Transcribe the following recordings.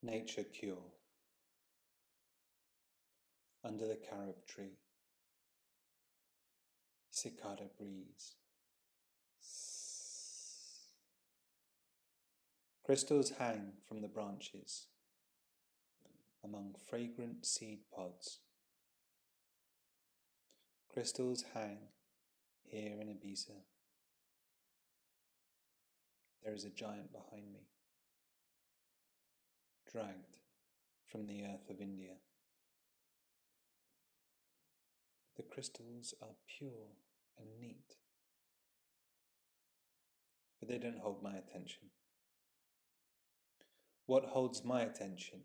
Nature Cure. Under the carob tree, cicada breeze. Crystals hang from the branches among fragrant seed pods. Crystals hang here in Ibiza. There is a giant behind me, dragged from the earth of India. The crystals are pure and neat, but they don't hold my attention. What holds my attention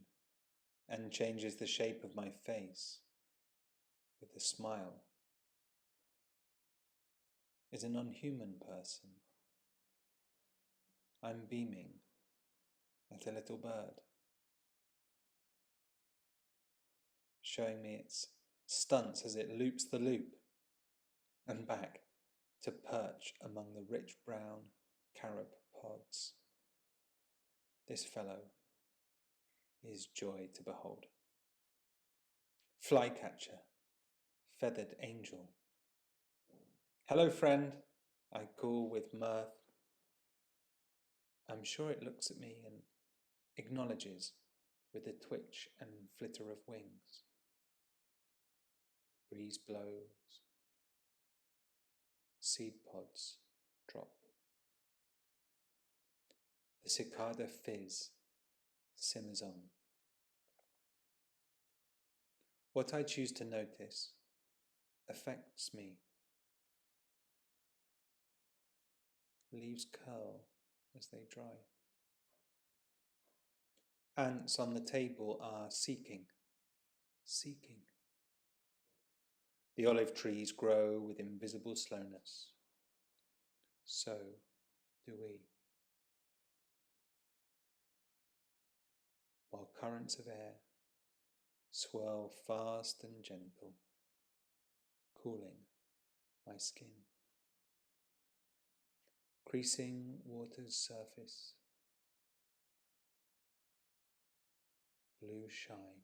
and changes the shape of my face with a smile is an unhuman person. I'm beaming at a little bird, showing me its stunts as it loops the loop and back to perch among the rich brown carob pods. This fellow is joy to behold. Flycatcher, feathered angel. Hello, friend, I call with mirth. I'm sure it looks at me and acknowledges with a twitch and flitter of wings. Breeze blows, seed pods drop. The cicada fizz simmers on. What I choose to notice affects me. Leaves curl as they dry. Ants on the table are seeking. The olive trees grow with invisible slowness. So do we. While currents of air swirl fast and gentle, cooling my skin. Creasing water's surface, blue shine.